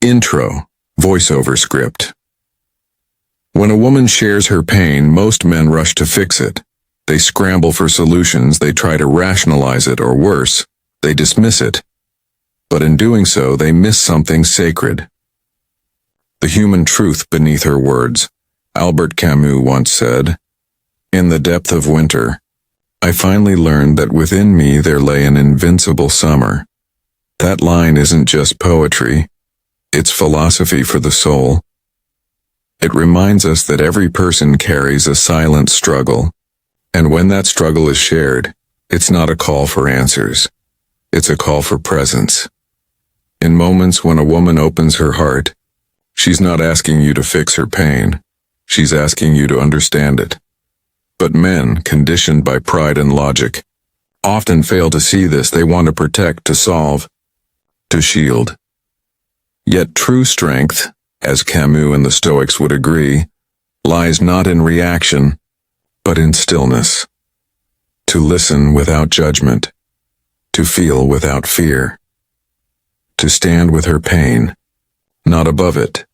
Intro, voiceover script. When a woman shares her pain, most men rush to fix it. They scramble for solutions, they try to rationalize it, or worse, they dismiss it. But in doing so, they miss something sacred. The human truth beneath her words. Albert Camus once said, "In the depth of winter, I finally learned that within me there lay an invincible summer." That line isn't just poetry, it's philosophy for the soul. It reminds us that every person carries a silent struggle, and when that struggle is shared, it's not a call for answers, it's a call for presence. In moments when a woman opens her heart, she's not asking you to fix her pain, she's asking you to understand it. But men, conditioned by pride and logic, often fail to see this. They want to protect, to solve, to shield. Yet true strength, as Camus and the Stoics would agree, lies not in reaction, but in stillness. To listen without judgment, to feel without fear, to stand with her pain, not above it.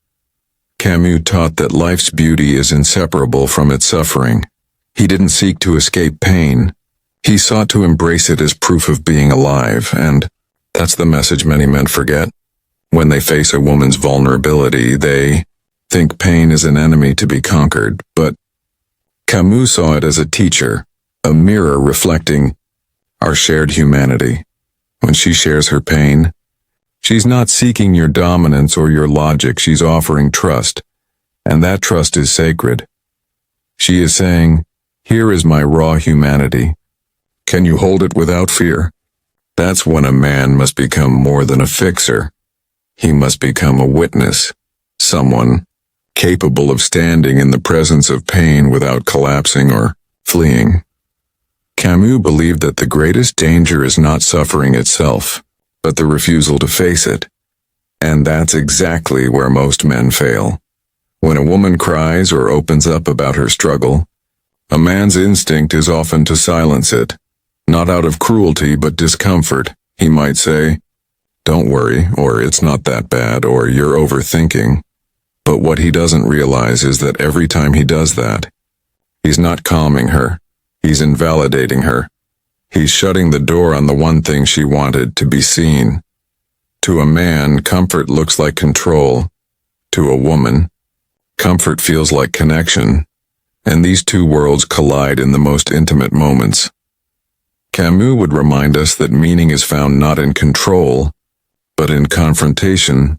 Camus taught that life's beauty is inseparable from its suffering. He didn't seek to escape pain. He sought to embrace it as proof of being alive, and that's the message many men forget. When they face a woman's vulnerability, they think pain is an enemy to be conquered, but Camus saw it as a teacher, a mirror reflecting our shared humanity. When she shares her pain, she's not seeking your dominance or your logic, she's offering trust, and that trust is sacred. She is saying, "Here is my raw humanity. Can you hold it without fear?" That's when a man must become more than a fixer. He must become a witness, someone capable of standing in the presence of pain without collapsing or fleeing. Camus believed that the greatest danger is not suffering itself, but the refusal to face it. And that's exactly where most men fail. When a woman cries or opens up about her struggle, a man's instinct is often to silence it, not out of cruelty but discomfort. He might say, "Don't worry," or "It's not that bad," or "You're overthinking." But what he doesn't realize is that every time he does that, he's not calming her, he's invalidating her. He's shutting the door on the one thing she wanted, to be seen. To a man, comfort looks like control. To a woman, comfort feels like connection. And these two worlds collide in the most intimate moments. Camus would remind us that meaning is found not in control, but in confrontation,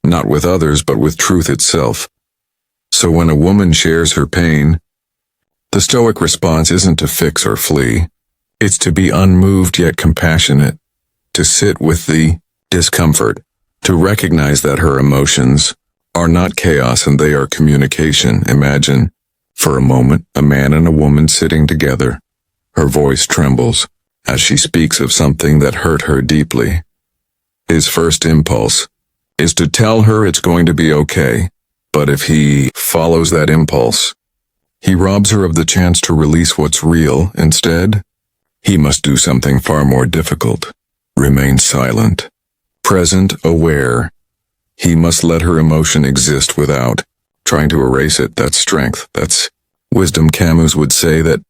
not with others but with truth itself. So when a woman shares her pain, the Stoic response isn't to fix or flee. It's to be unmoved yet compassionate, to sit with the discomfort, to recognize that her emotions are not chaos and they are communication. Imagine, for a moment, a man and a woman sitting together. Her voice trembles as she speaks of something that hurt her deeply. His first impulse is to tell her it's going to be okay, but if he follows that impulse, he robs her of the chance to release what's real. Instead, he must do something far more difficult. Remain silent, present, aware. He must let her emotion exist without trying to erase it. That's strength. That's wisdom. Camus would say that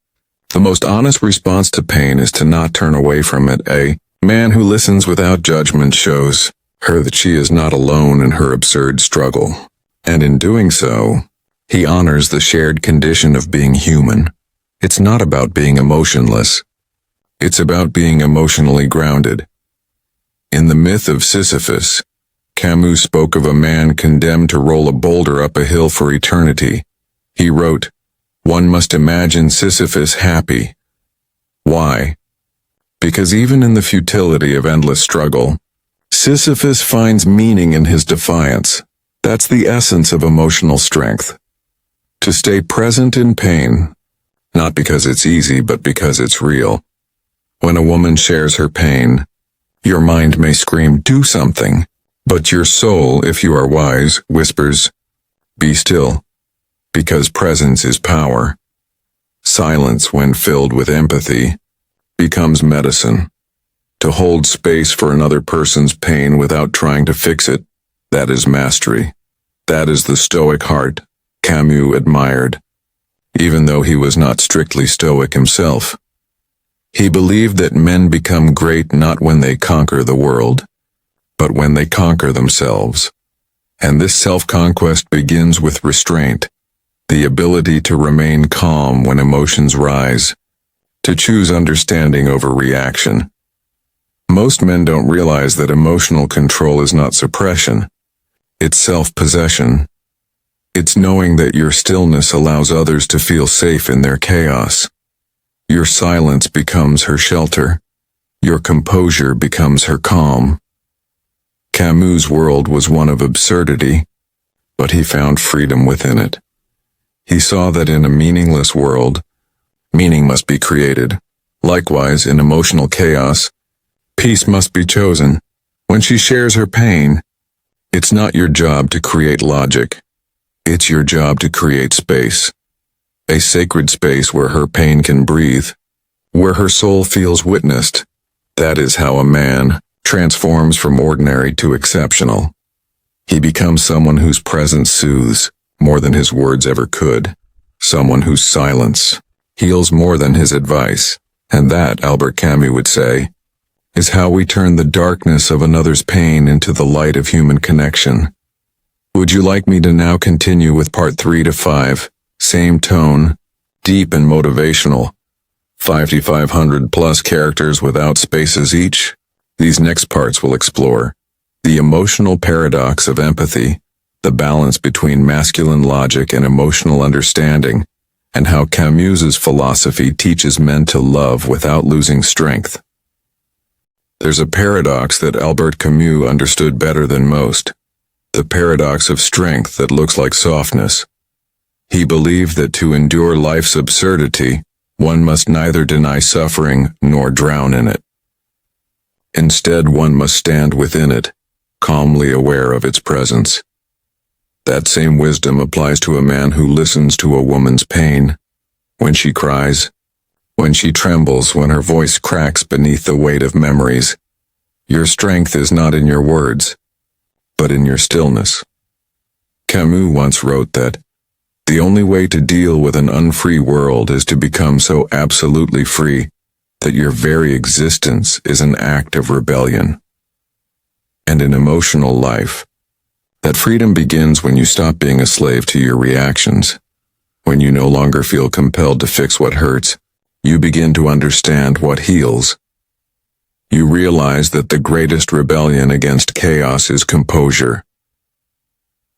the most honest response to pain is to not turn away from it. A man who listens without judgment shows her that she is not alone in her absurd struggle. And in doing so, he honors the shared condition of being human. It's not about being emotionless. It's about being emotionally grounded. In the myth of Sisyphus, Camus spoke of a man condemned to roll a boulder up a hill for eternity. He wrote, "One must imagine Sisyphus happy." Why? Because even in the futility of endless struggle, Sisyphus finds meaning in his defiance. That's the essence of emotional strength. To stay present in pain, not because it's easy, but because it's real. When a woman shares her pain, your mind may scream, "Do something," but your soul, if you are wise, whispers, "Be still," because presence is power. Silence, when filled with empathy, becomes medicine. To hold space for another person's pain without trying to fix it That is mastery. That is the Stoic heart Camus admired, even though he was not strictly Stoic himself. He believed that men become great not when they conquer the world, but when they conquer themselves. And this self-conquest begins with restraint, the ability to remain calm when emotions rise, to choose understanding over reaction. Most men don't realize that emotional control is not suppression. It's self-possession. It's knowing that your stillness allows others to feel safe in their chaos. Your silence becomes her shelter. Your composure becomes her calm. Camus' world was one of absurdity, but he found freedom within it. He saw that in a meaningless world, meaning must be created. Likewise, in emotional chaos, peace must be chosen. When she shares her pain, it's not your job to create logic. It's your job to create space. A sacred space where her pain can breathe, where her soul feels witnessed. That is how a man transforms from ordinary to exceptional. He becomes someone whose presence soothes more than his words ever could, someone whose silence heals more than his advice, and that, Albert Camus would say, is how we turn the darkness of another's pain into the light of human connection. Would you like me to now continue with part 3 to 5, same tone, deep and motivational, 5,500 plus characters without spaces each? These next parts will explore the emotional paradox of empathy, the balance between masculine logic and emotional understanding, and how Camus's philosophy teaches men to love without losing strength. There's a paradox that Albert Camus understood better than most, the paradox of strength that looks like softness. He believed that to endure life's absurdity, one must neither deny suffering nor drown in it. Instead, one must stand within it, calmly aware of its presence. That same wisdom applies to a man who listens to a woman's pain, when she cries, when she trembles, when her voice cracks beneath the weight of memories. Your strength is not in your words, but in your stillness. Camus once wrote that the only way to deal with an unfree world is to become so absolutely free that your very existence is an act of rebellion. And in emotional life, that freedom begins when you stop being a slave to your reactions. When you no longer feel compelled to fix what hurts, you begin to understand what heals. You realize that the greatest rebellion against chaos is composure.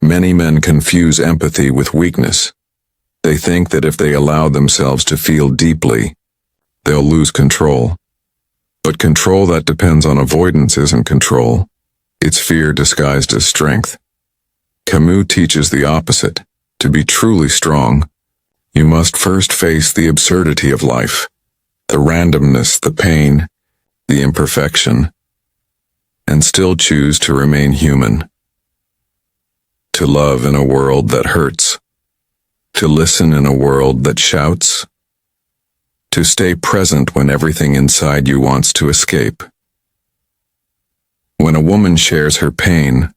Many men confuse empathy with weakness. They think that if they allow themselves to feel deeply, they'll lose control. But control that depends on avoidance isn't control. It's fear disguised as strength. Camus teaches the opposite. To be truly strong, you must first face the absurdity of life, the randomness, the pain, the imperfection, and still choose to remain human. To love in a world that hurts, to listen in a world that shouts, to stay present when everything inside you wants to escape. When a woman shares her pain,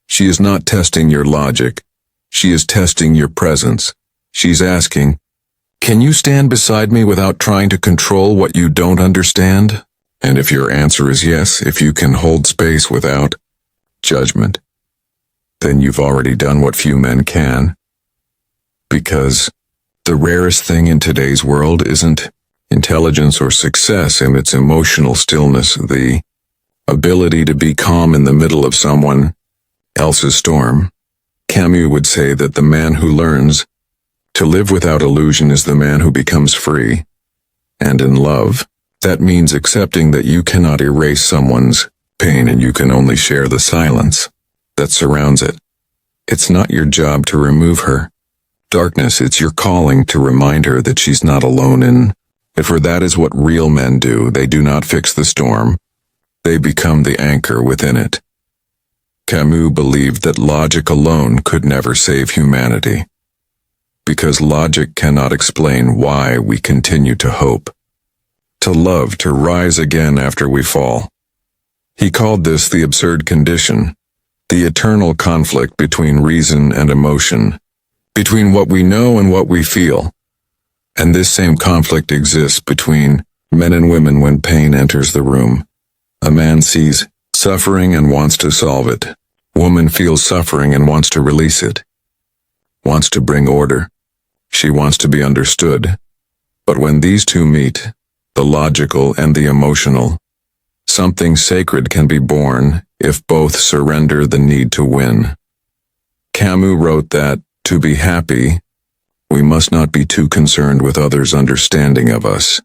she is not testing your logic, she is testing your presence. She's asking, can you stand beside me without trying to control what you don't understand? And if your answer is yes, if you can hold space without judgment, then you've already done what few men can. Because the rarest thing in today's world isn't intelligence or success in its emotional stillness, the ability to be calm in the middle of someone else's storm. Camus would say that the man who learns to live without illusion is the man who becomes free. And in love, that means accepting that you cannot erase someone's pain and you can only share the silence that surrounds it. It's not your job to remove her darkness, it's your calling to remind her that she's not alone in it, for that is what real men do. They do not fix the storm. They become the anchor within it. Camus believed that logic alone could never save humanity, because logic cannot explain why we continue to hope, to love, to rise again after we fall. He called this the absurd condition, the eternal conflict between reason and emotion, between what we know and what we feel. And this same conflict exists between men and women when pain enters the room. A man sees suffering and wants to solve it. Woman feels suffering and wants to release it. Wants to bring order. She wants to be understood. But when these two meet, the logical and the emotional, something sacred can be born if both surrender the need to win. Camus wrote that, to be happy, we must not be too concerned with others' understanding of us.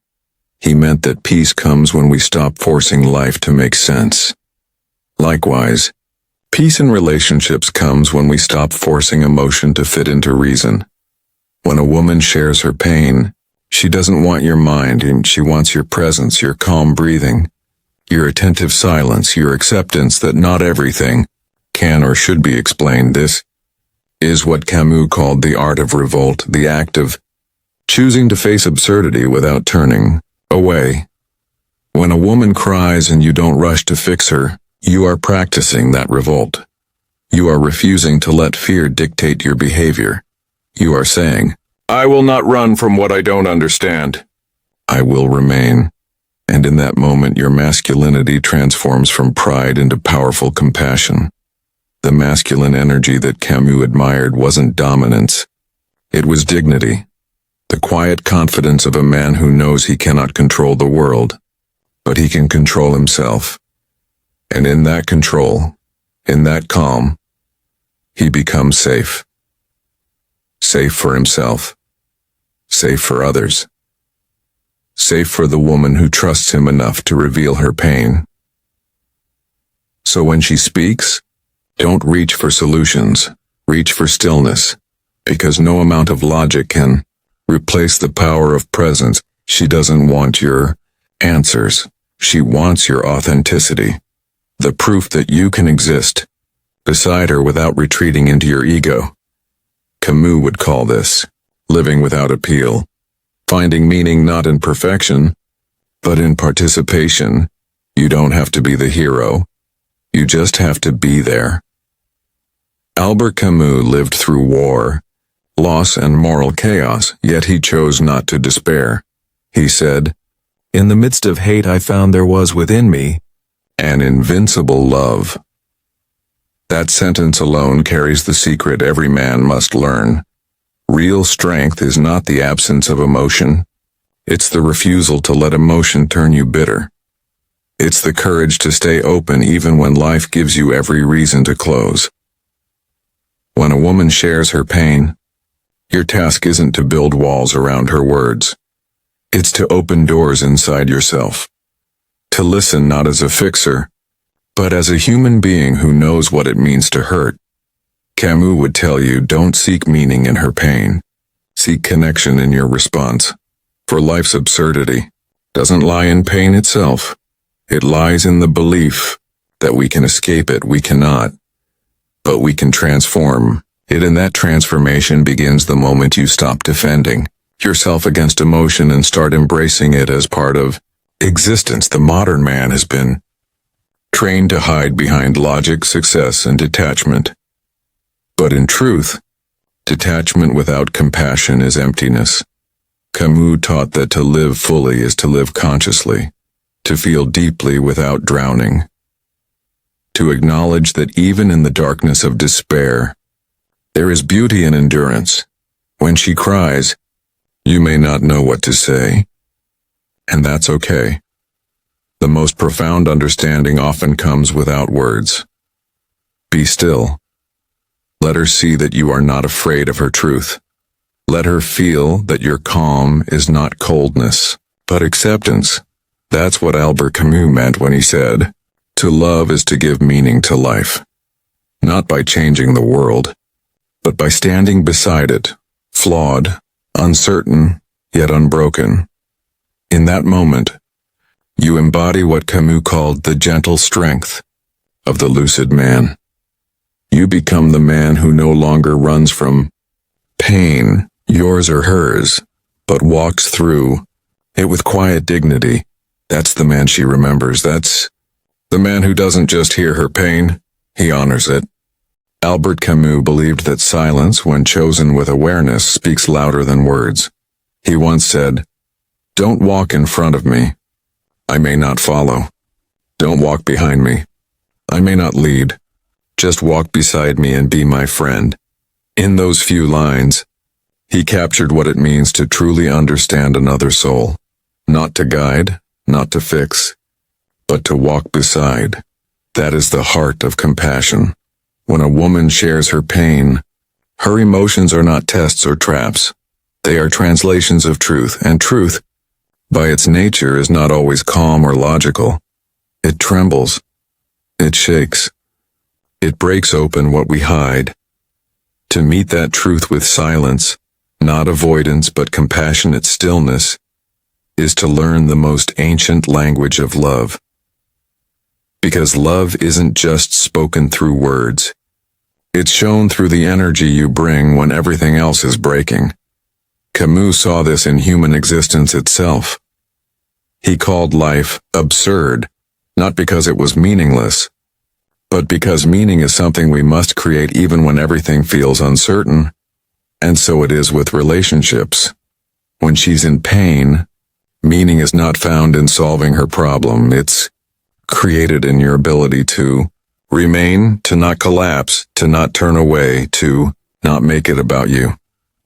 He meant that peace comes when we stop forcing life to make sense. Likewise, peace in relationships comes when we stop forcing emotion to fit into reason. When a woman shares her pain, she doesn't want your mind, and she wants your presence, your calm breathing, your attentive silence, your acceptance that not everything can or should be explained. This is what Camus called the art of revolt, the act of choosing to face absurdity without turning away. When a woman cries and you don't rush to fix her, you are practicing that revolt. You are refusing to let fear dictate your behavior. You are saying, I will not run from what I don't understand. I will remain. And in that moment, your masculinity transforms from pride into powerful compassion. The masculine energy that Camus admired wasn't dominance. It was dignity. The quiet confidence of a man who knows he cannot control the world, but he can control himself. And in that control, in that calm, he becomes safe. Safe for himself. Safe for others. Safe for the woman who trusts him enough to reveal her pain. So when she speaks, don't reach for solutions, reach for stillness, because no amount of logic can replace the power of presence. She doesn't want your answers. She wants your authenticity, the proof that you can exist beside her without retreating into your ego. Camus would call this living without appeal, finding meaning not in perfection, but in participation. You don't have to be the hero. You just have to be there. Albert Camus lived through war, loss, and moral chaos, yet he chose not to despair. He said, in the midst of hate I found there was within me an invincible love. That sentence alone carries the secret every man must learn. Real strength is not the absence of emotion. It's the refusal to let emotion turn you bitter. It's the courage to stay open even when life gives you every reason to close. When a woman shares her pain, your task isn't to build walls around her words. It's to open doors inside yourself. To listen not as a fixer, but as a human being who knows what it means to hurt. Camus would tell you, don't seek meaning in her pain. Seek connection in your response. For life's absurdity doesn't lie in pain itself. It lies in the belief that we can escape it. We cannot. But we can transform it, and that transformation begins the moment you stop defending yourself against emotion and start embracing it as part of existence. The modern man has been trained to hide behind logic, success, and detachment. But in truth, detachment without compassion is emptiness. Camus taught that to live fully is to live consciously, to feel deeply without drowning, to acknowledge that even in the darkness of despair, there is beauty and endurance. When she cries, you may not know what to say, and that's okay. The most profound understanding often comes without words. Be still. Let her see that you are not afraid of her truth. Let her feel that your calm is not coldness, but acceptance. That's what Albert Camus meant when he said, to love is to give meaning to life. Not by changing the world, but by standing beside it, flawed, uncertain, yet unbroken. In that moment, you embody what Camus called the gentle strength of the lucid man. You become the man who no longer runs from pain, yours or hers, but walks through it with quiet dignity. That's the man she remembers. That's the man who doesn't just hear her pain, he honors it. Albert Camus believed that silence, when chosen with awareness, speaks louder than words. He once said, "Don't walk in front of me. I may not follow. Don't walk behind me. I may not lead. Just walk beside me and be my friend." In those few lines, he captured what it means to truly understand another soul. Not to guide, not to fix, but to walk beside. That is the heart of compassion. When a woman shares her pain, her emotions are not tests or traps. They are translations of truth, and truth, by its nature, is not always calm or logical. It trembles. It shakes. It breaks open what we hide. To meet that truth with silence, not avoidance but compassionate stillness, is to learn the most ancient language of love. Because love isn't just spoken through words. It's shown through the energy you bring when everything else is breaking. Camus saw this in human existence itself. He called life absurd, not because it was meaningless, but because meaning is something we must create even when everything feels uncertain. And so it is with relationships. When she's in pain, meaning is not found in solving her problem. It's created in your ability to remain, to not collapse, to not turn away, to not make it about you.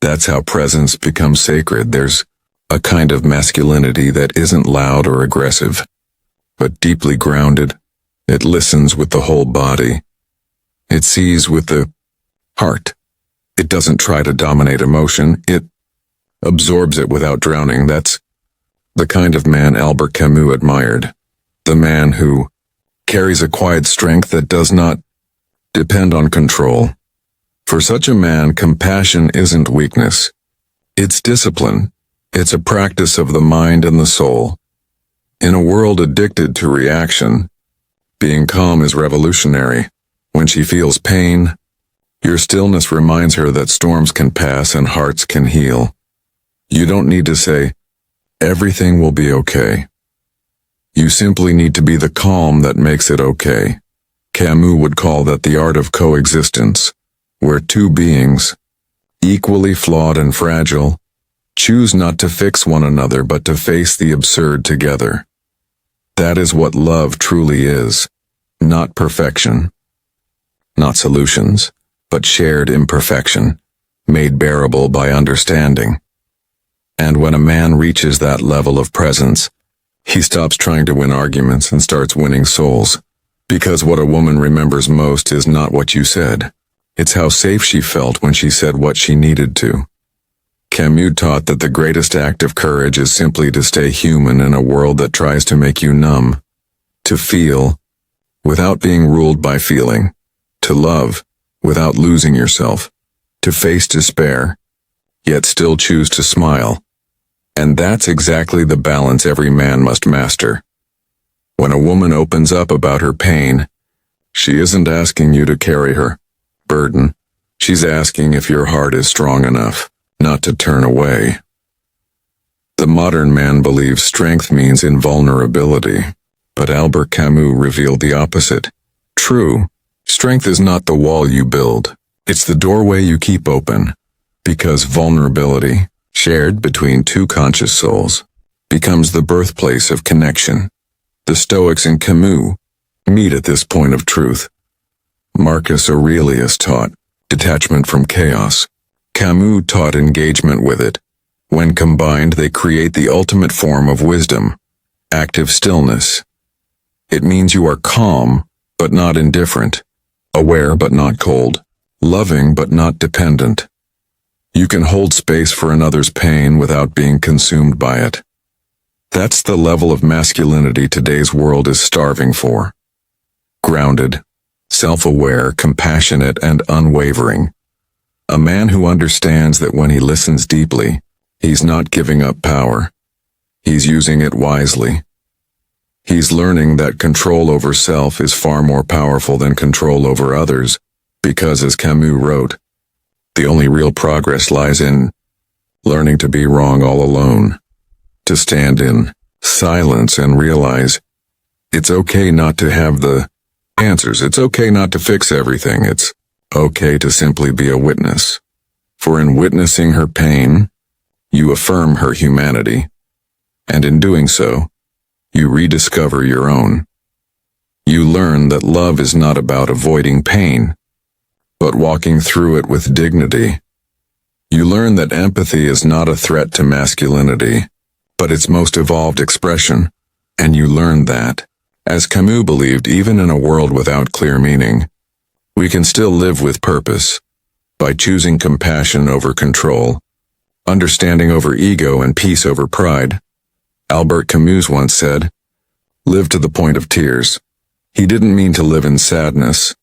That's how presence becomes sacred. There's a kind of masculinity that isn't loud or aggressive, but deeply grounded. It listens with the whole body. It sees with the heart. It doesn't try to dominate emotion. It absorbs it without drowning. That's the kind of man Albert Camus admired. The man who carries a quiet strength that does not depend on control. For such a man, compassion isn't weakness. It's discipline. It's a practice of the mind and the soul. In a world addicted to reaction, being calm is revolutionary. When she feels pain, your stillness reminds her that storms can pass and hearts can heal. You don't need to say, "Everything will be okay." You simply need to be the calm that makes it okay. Camus would call that the art of coexistence, where two beings, equally flawed and fragile, choose not to fix one another but to face the absurd together. That is what love truly is. Not perfection, not solutions, but shared imperfection, made bearable by understanding. And when a man reaches that level of presence, he stops trying to win arguments and starts winning souls. Because what a woman remembers most is not what you said. It's how safe she felt when she said what she needed to. Camus taught that the greatest act of courage is simply to stay human in a world that tries to make you numb. To feel, without being ruled by feeling. To love, without losing yourself. To face despair, yet still choose to smile. And that's exactly the balance every man must master. When a woman opens up about her pain, she isn't asking you to carry her burden. She's asking if your heart is strong enough not to turn away. The modern man believes strength means invulnerability, but Albert Camus revealed the opposite. True, strength is not the wall you build. It's the doorway you keep open, because vulnerability, shared between two conscious souls, becomes the birthplace of connection. The Stoics and Camus meet at this point of truth. Marcus Aurelius taught detachment from chaos. Camus taught engagement with it. When combined, they create the ultimate form of wisdom, active stillness. It means you are calm, but not indifferent, aware but not cold, loving but not dependent. You can hold space for another's pain without being consumed by it. That's the level of masculinity today's world is starving for. Grounded, self-aware, compassionate, and unwavering. A man who understands that when he listens deeply, he's not giving up power. He's using it wisely. He's learning that control over self is far more powerful than control over others, because as Camus wrote, the only real progress lies in learning to be wrong all alone, to stand in silence and realize it's okay not to have the answers. It's okay not to fix everything. It's okay to simply be a witness. For in witnessing her pain, you affirm her humanity, and in doing so, you rediscover your own. You learn that love is not about avoiding pain, but walking through it with dignity. You learn that empathy is not a threat to masculinity, but its most evolved expression, and you learn that, as Camus believed, even in a world without clear meaning, we can still live with purpose, by choosing compassion over control, understanding over ego and peace over pride. Albert Camus once said, "Live to the point of tears." He didn't mean to live in sadness,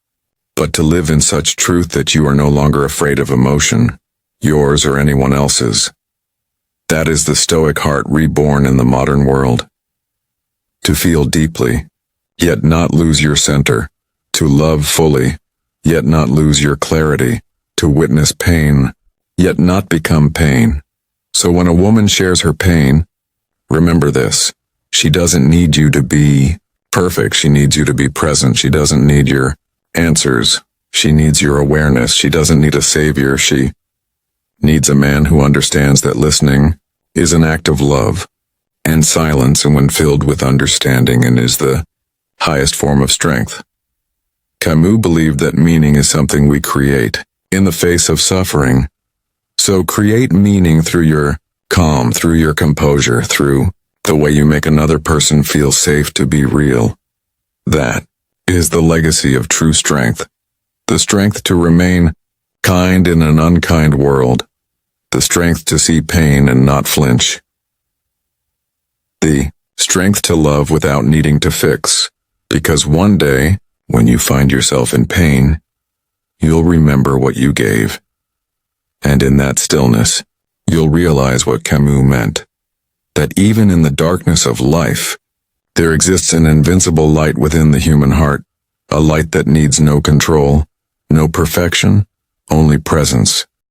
but to live in such truth that you are no longer afraid of emotion, yours or anyone else's. That is the Stoic heart reborn in the modern world. To feel deeply, yet not lose your center. To love fully, yet not lose your clarity. To witness pain, yet not become pain. So when a woman shares her pain, remember this: she doesn't need you to be perfect, she needs you to be present. She doesn't need your answers, she needs your awareness. She doesn't need a savior, she needs a man who understands that listening is an act of love, and silence, and when filled with understanding, and is the highest form of strength. Camus believed that meaning is something we create in the face of suffering. So create meaning through your calm, through your composure, through the way you make another person feel safe to be real. That is the legacy of true strength. The strength to remain kind in an unkind world. The strength to see pain and not flinch. The strength to love without needing to fix. Because one day, when you find yourself in pain, you'll remember what you gave. And in that stillness, you'll realize what Camus meant. That even in the darkness of life, there exists an invincible light within the human heart, a light that needs no control, no perfection, only presence.